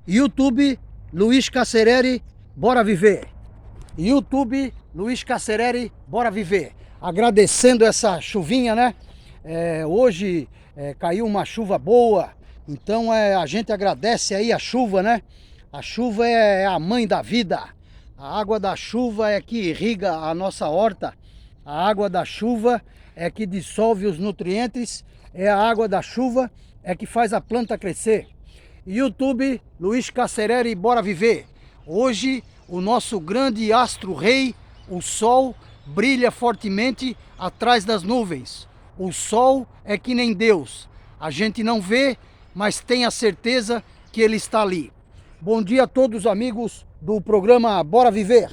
YouTube Luiz Cacereri, bora viver. YouTube Luiz Cacereri, bora viver. Agradecendo essa chuvinha, né? Hoje caiu uma chuva boa, então a gente agradece aí a chuva, né? A chuva é a mãe da vida. A água da chuva é que irriga a nossa horta. A água da chuva é que dissolve os nutrientes. É a água da chuva é que faz a planta crescer. YouTube Luiz Cacereri, bora viver. Hoje o nosso grande astro rei, o sol, brilha fortemente atrás das nuvens. O sol é que nem Deus. A gente não vê, mas tem a certeza que ele está ali. Bom dia a todos os amigos do programa Bora Viver.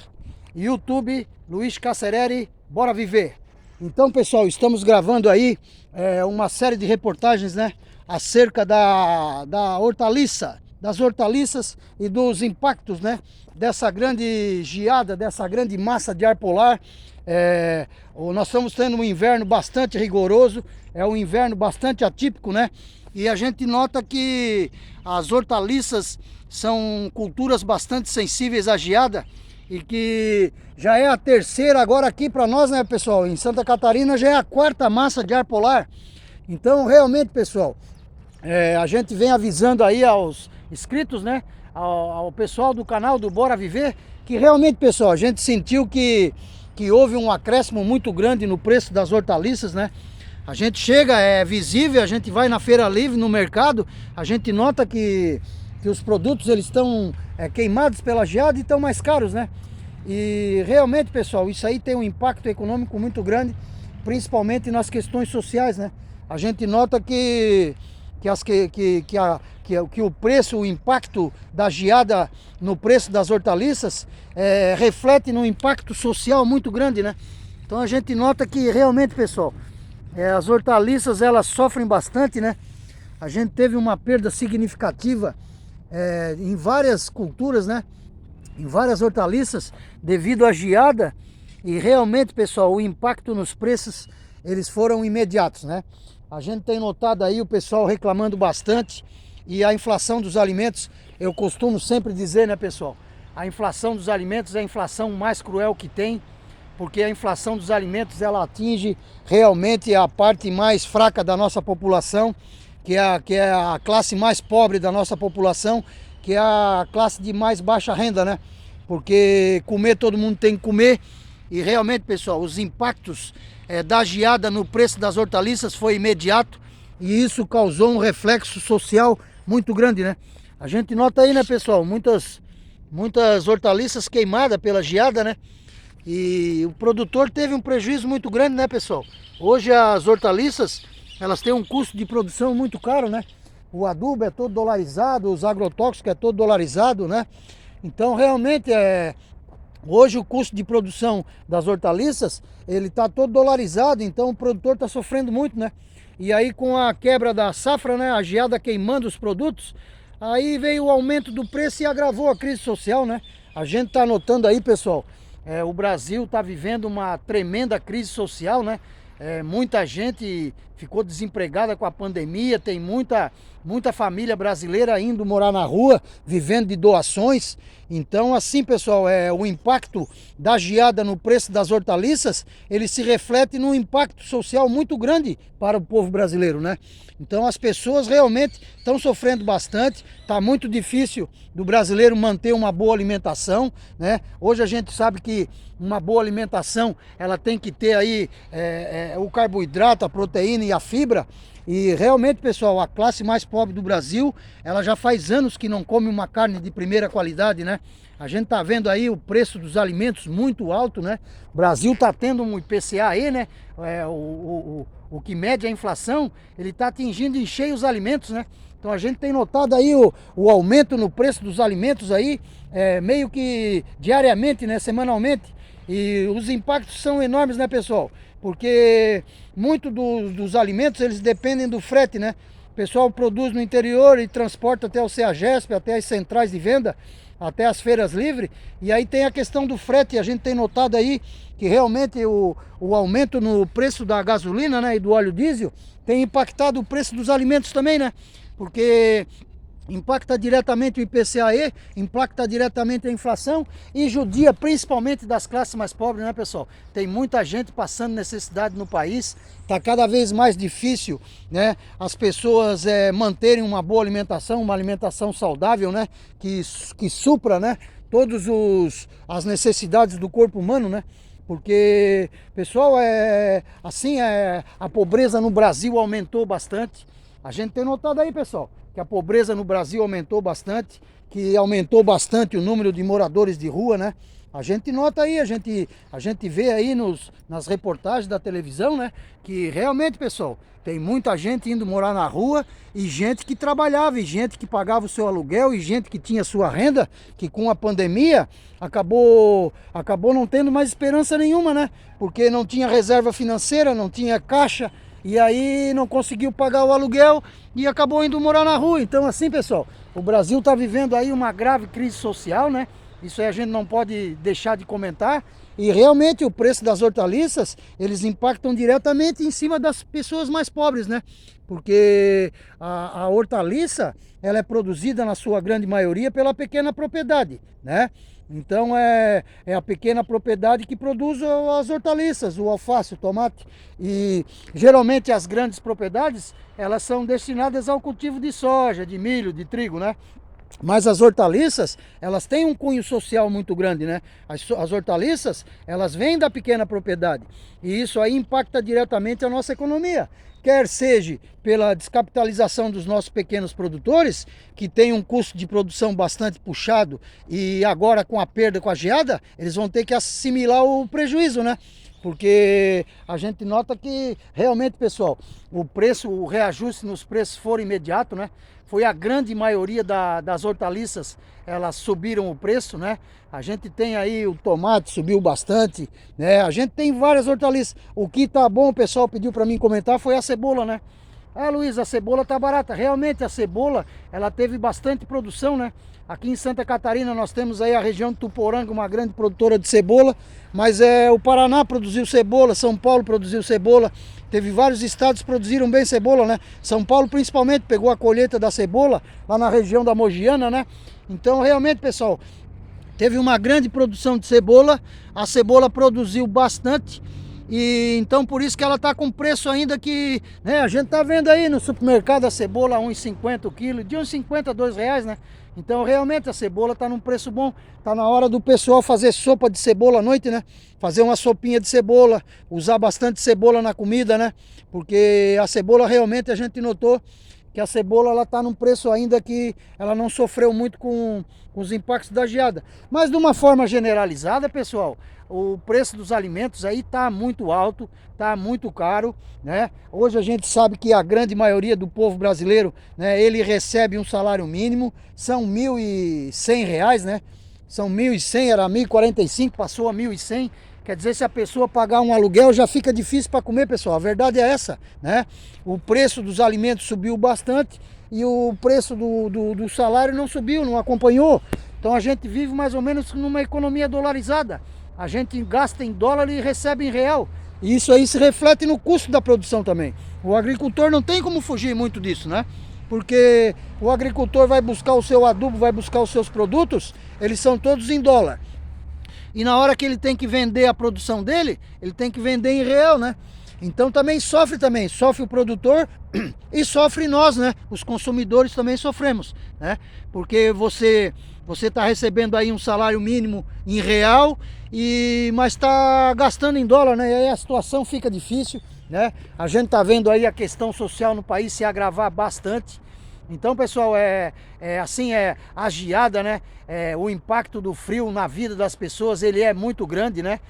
YouTube Luiz Cacereri, bora viver. Então, pessoal, estamos gravando aí uma série de reportagens, né, acerca da hortaliça, das hortaliças e dos impactos, né, dessa grande geada, dessa grande massa de ar polar. Nós estamos tendo um inverno bastante rigoroso, é um inverno bastante atípico, né? E a gente nota que as hortaliças são culturas bastante sensíveis à geada e que já é a terceira agora aqui para nós, né, pessoal? Em Santa Catarina já é a quarta massa de ar polar. Então, realmente, pessoal, a gente vem avisando aí aos inscritos, né, ao pessoal do canal do Bora Viver, que realmente, pessoal, a gente sentiu que houve um acréscimo muito grande no preço das hortaliças, né? A gente chega, é visível, a gente vai na feira livre, no mercado, a gente nota que os produtos eles estão queimados pela geada e estão mais caros, né? E realmente, pessoal, isso aí tem um impacto econômico muito grande, principalmente nas questões sociais, né? A gente nota que o preço, o impacto da geada no preço das hortaliças reflete num impacto social muito grande, né? Então a gente nota que realmente, pessoal, as hortaliças elas sofrem bastante, né? A gente teve uma perda significativa em várias culturas, né? Em várias hortaliças devido à geada, e realmente, pessoal, o impacto nos preços eles foram imediatos, né? A gente tem notado aí o pessoal reclamando bastante, e a inflação dos alimentos, eu costumo sempre dizer, né, pessoal, a inflação dos alimentos é a inflação mais cruel que tem, porque a inflação dos alimentos ela atinge realmente a parte mais fraca da nossa população, que é a classe mais pobre da nossa população, que é a classe de mais baixa renda, né? Porque comer todo mundo tem que comer, e realmente, pessoal, os impactos da geada no preço das hortaliças foi imediato, e isso causou um reflexo social muito grande, né? A gente nota aí, né, pessoal, muitas hortaliças queimadas pela geada, né? E o produtor teve um prejuízo muito grande, né, pessoal? Hoje as hortaliças, elas têm um custo de produção muito caro, né? O adubo é todo dolarizado, os agrotóxicos é todo dolarizado, né? Então, realmente, hoje o custo de produção das hortaliças, ele está todo dolarizado, então o produtor está sofrendo muito, né? E aí com a quebra da safra, né, a geada queimando os produtos, aí veio o aumento do preço e agravou a crise social, né? A gente está notando aí, pessoal, o Brasil está vivendo uma tremenda crise social, né? Muita gente ficou desempregada com a pandemia, tem muita família brasileira indo morar na rua, vivendo de doações. Então, assim, pessoal, o impacto da geada no preço das hortaliças, ele se reflete num impacto social muito grande para o povo brasileiro, né? Então, as pessoas realmente estão sofrendo bastante, está muito difícil do brasileiro manter uma boa alimentação, né? Hoje a gente sabe que uma boa alimentação, ela tem que ter aí o carboidrato, a proteína e a fibra. E realmente, pessoal, a classe mais pobre do Brasil, ela já faz anos que não come uma carne de primeira qualidade, né? A gente tá vendo aí o preço dos alimentos muito alto, né? O Brasil tá tendo um IPCA aí, né? O que mede a inflação, ele tá atingindo em cheio os alimentos, né? Então a gente tem notado aí o aumento no preço dos alimentos aí, meio que diariamente, né? Semanalmente. E os impactos são enormes, né, pessoal? Porque muito dos alimentos, eles dependem do frete, né? O pessoal produz no interior e transporta até o CEAGESP, até as centrais de venda, até as feiras livres. E aí tem a questão do frete. A gente tem notado aí que realmente o aumento no preço da gasolina, né, e do óleo diesel tem impactado o preço dos alimentos também, né? Porque impacta diretamente o IPCA-E, impacta diretamente a inflação e judia principalmente das classes mais pobres, né, pessoal? Tem muita gente passando necessidade no país, está cada vez mais difícil, né, as pessoas manterem uma boa alimentação, uma alimentação saudável, né, que supra, né, todas as necessidades do corpo humano, né? Porque, pessoal, a pobreza no Brasil aumentou bastante. A gente tem notado aí, pessoal, que a pobreza no Brasil aumentou bastante, que aumentou bastante o número de moradores de rua, né? A gente nota aí, a gente vê aí nas reportagens da televisão, né? Que realmente, pessoal, tem muita gente indo morar na rua e gente que trabalhava, e gente que pagava o seu aluguel, e gente que tinha sua renda, que com a pandemia acabou não tendo mais esperança nenhuma, né? Porque não tinha reserva financeira, não tinha caixa, e aí não conseguiu pagar o aluguel e acabou indo morar na rua. Então assim, pessoal, o Brasil está vivendo aí uma grave crise social, né? Isso aí a gente não pode deixar de comentar. E realmente o preço das hortaliças, eles impactam diretamente em cima das pessoas mais pobres, né? Porque a hortaliça, ela é produzida na sua grande maioria pela pequena propriedade, né? Então é a pequena propriedade que produz as hortaliças, o alface, o tomate. E geralmente as grandes propriedades, elas são destinadas ao cultivo de soja, de milho, de trigo, né? Mas as hortaliças, elas têm um cunho social muito grande, né? As hortaliças, elas vêm da pequena propriedade. E isso aí impacta diretamente a nossa economia. Quer seja pela descapitalização dos nossos pequenos produtores, que tem um custo de produção bastante puxado, e agora com a perda, com a geada, eles vão ter que assimilar o prejuízo, né? Porque a gente nota que realmente, pessoal, o reajuste nos preços for imediato, né? Foi a grande maioria das hortaliças, elas subiram o preço, né? A gente tem aí o tomate subiu bastante, né? A gente tem várias hortaliças. O que tá bom, o pessoal pediu para mim comentar, foi a cebola, né? Ah, Luiz, a cebola tá barata. Realmente a cebola, ela teve bastante produção, né? Aqui em Santa Catarina nós temos aí a região de Tuporanga, uma grande produtora de cebola, mas o Paraná produziu cebola, São Paulo produziu cebola, teve vários estados que produziram bem cebola, né? São Paulo principalmente pegou a colheita da cebola lá na região da Mogiana, né? Então realmente, pessoal, teve uma grande produção de cebola, a cebola produziu bastante. E então por isso que ela está com preço ainda que, né, a gente tá vendo aí no supermercado a cebola a 1,50 o quilo, de 1,50 a R$ 2, né? Então realmente a cebola está num preço bom. Tá na hora do pessoal fazer sopa de cebola à noite, né? Fazer uma sopinha de cebola, usar bastante cebola na comida, né? Porque a cebola realmente a gente notou que a cebola ela tá num preço ainda que ela não sofreu muito com os impactos da geada. Mas de uma forma generalizada, pessoal, o preço dos alimentos aí tá muito alto, tá muito caro, né? Hoje a gente sabe que a grande maioria do povo brasileiro, né, ele recebe um salário mínimo, são R$ 1.100, né? São 1.100, era 1.045, passou a 1.100. Quer dizer, se a pessoa pagar um aluguel já fica difícil para comer, pessoal. A verdade é essa, né? O preço dos alimentos subiu bastante e o preço do salário não subiu, não acompanhou. Então a gente vive mais ou menos numa economia dolarizada. A gente gasta em dólar e recebe em real. E isso aí se reflete no custo da produção também. O agricultor não tem como fugir muito disso, né? Porque o agricultor vai buscar o seu adubo, vai buscar os seus produtos, eles são todos em dólar. E na hora que ele tem que vender a produção dele, ele tem que vender em real, né? Então sofre o produtor e sofre nós, né? Os consumidores também sofremos, né? Porque você está recebendo aí um salário mínimo em real, mas está gastando em dólar, né? E aí a situação fica difícil, né? A gente está vendo aí a questão social no país se agravar bastante. Então, pessoal, a geada, né? O impacto do frio na vida das pessoas, ele é muito grande, né?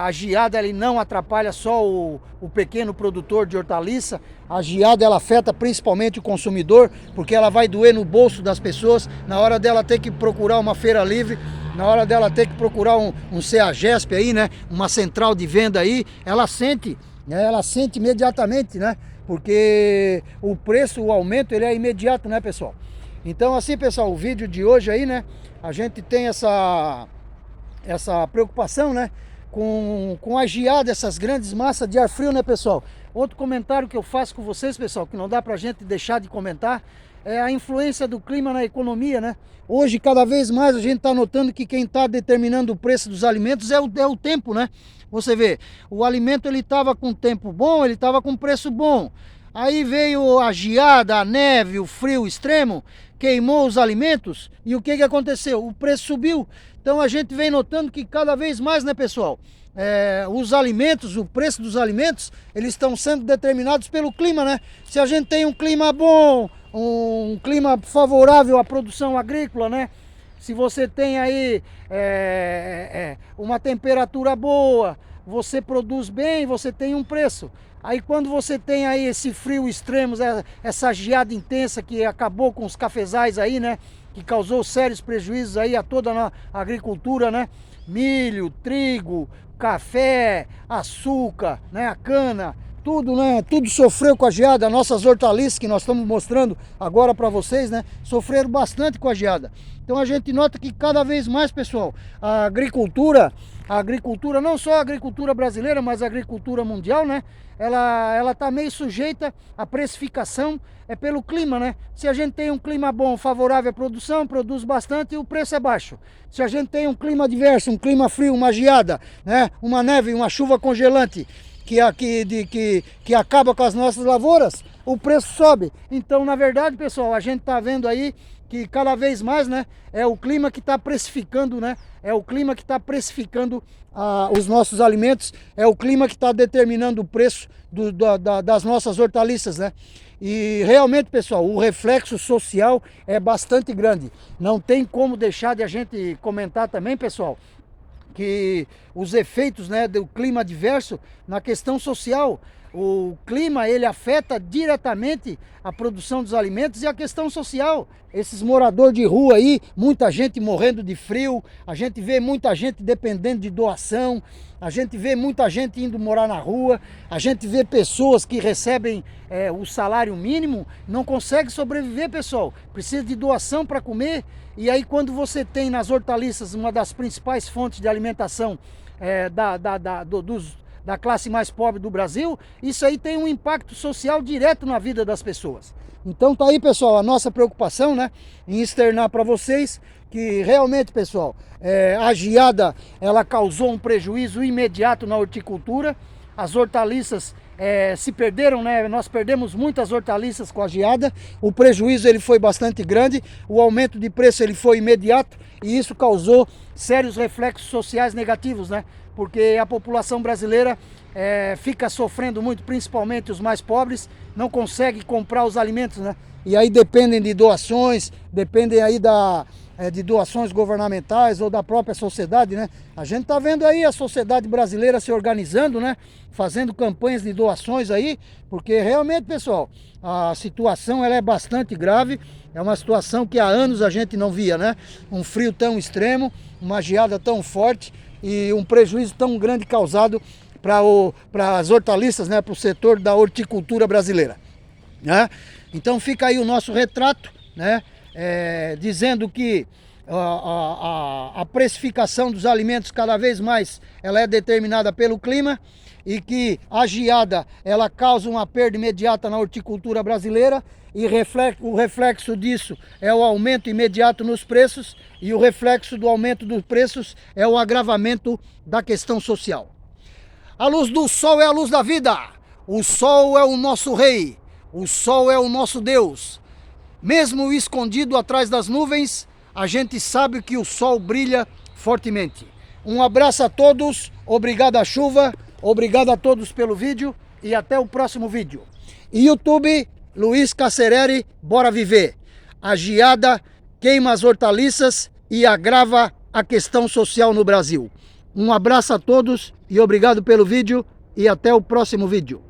A geada, ele não atrapalha só o pequeno produtor de hortaliça. A geada, ela afeta principalmente o consumidor, porque ela vai doer no bolso das pessoas, na hora dela ter que procurar uma feira livre, na hora dela ter que procurar um CEAGESP aí, né? Uma central de venda aí, ela sente imediatamente, né? Porque o preço, o aumento, ele é imediato, né, pessoal? Então assim, pessoal, o vídeo de hoje aí, né, a gente tem essa preocupação, né, com a geada, essas grandes massas de ar frio, né, pessoal? Outro comentário que eu faço com vocês, pessoal, que não dá pra gente deixar de comentar, a influência do clima na economia, né? Hoje, cada vez mais, a gente está notando que quem está determinando o preço dos alimentos é o tempo, né? Você vê, o alimento ele estava com tempo bom, ele estava com preço bom. Aí veio a geada, a neve, o frio extremo, queimou os alimentos e o que aconteceu? O preço subiu. Então a gente vem notando que cada vez mais, né, pessoal? Os alimentos, o preço dos alimentos, eles estão sendo determinados pelo clima, né? Se a gente tem um clima bom, um clima favorável à produção agrícola, né? Se você tem aí uma temperatura boa, você produz bem, você tem um preço. Aí quando você tem aí esse frio extremo, essa geada intensa que acabou com os cafezais aí, né? Que causou sérios prejuízos aí a toda a agricultura, né? Milho, trigo, café, açúcar, né? A cana, tudo, né? Tudo sofreu com a geada. Nossas hortaliças que nós estamos mostrando agora para vocês, né? Sofreram bastante com a geada. Então a gente nota que cada vez mais, pessoal, a agricultura, não só a agricultura brasileira, mas a agricultura mundial, né? Ela tá meio sujeita à precificação pelo clima, né? Se a gente tem um clima bom, favorável à produção, produz bastante e o preço é baixo. Se a gente tem um clima adverso, um clima frio, uma geada, né? Uma neve, uma chuva congelante que acaba com as nossas lavouras, o preço sobe. Então, na verdade, pessoal, a gente tá vendo aí que cada vez mais, né, é o clima que está precificando, né? É o clima que está precificando os nossos alimentos, é o clima que está determinando o preço das nossas hortaliças, né? E realmente, pessoal, o reflexo social é bastante grande. Não tem como deixar de a gente comentar também, pessoal, que os efeitos, né, do clima adverso na questão social. O clima, ele afeta diretamente a produção dos alimentos e a questão social. Esses moradores de rua aí, muita gente morrendo de frio, a gente vê muita gente dependendo de doação, a gente vê muita gente indo morar na rua, a gente vê pessoas que recebem o salário mínimo, não conseguem sobreviver, pessoal. Precisa de doação para comer. E aí quando você tem nas hortaliças uma das principais fontes de alimentação da classe mais pobre do Brasil, isso aí tem um impacto social direto na vida das pessoas. Então tá aí, pessoal, a nossa preocupação, né, em externar para vocês que realmente, pessoal, a geada, ela causou um prejuízo imediato na horticultura. As hortaliças se perderam, né? Nós perdemos muitas hortaliças com a geada. O prejuízo ele foi bastante grande, o aumento de preço ele foi imediato e isso causou sérios reflexos sociais negativos, né? Porque a população brasileira fica sofrendo muito, principalmente os mais pobres, não consegue comprar os alimentos, né? E aí dependem de doações, dependem aí de doações governamentais ou da própria sociedade, né? A gente tá vendo aí a sociedade brasileira se organizando, né? Fazendo campanhas de doações aí, porque realmente, pessoal, a situação ela é bastante grave, é uma situação que há anos a gente não via, né? Um frio tão extremo, uma geada tão forte e um prejuízo tão grande causado para as hortaliças, né? Para o setor da horticultura brasileira, né? Então fica aí o nosso retrato, né? Dizendo que a precificação dos alimentos cada vez mais ela é determinada pelo clima e que a geada ela causa uma perda imediata na horticultura brasileira e o reflexo disso é o aumento imediato nos preços e o reflexo do aumento dos preços é o agravamento da questão social. A luz do sol é a luz da vida, o sol é o nosso rei, o sol é o nosso Deus. Mesmo escondido atrás das nuvens, a gente sabe que o sol brilha fortemente. Um abraço a todos, obrigado à chuva, obrigado a todos pelo vídeo e até o próximo vídeo. YouTube, Luiz Cacereri, bora viver. A geada queima as hortaliças e agrava a questão social no Brasil. Um abraço a todos e obrigado pelo vídeo e até o próximo vídeo.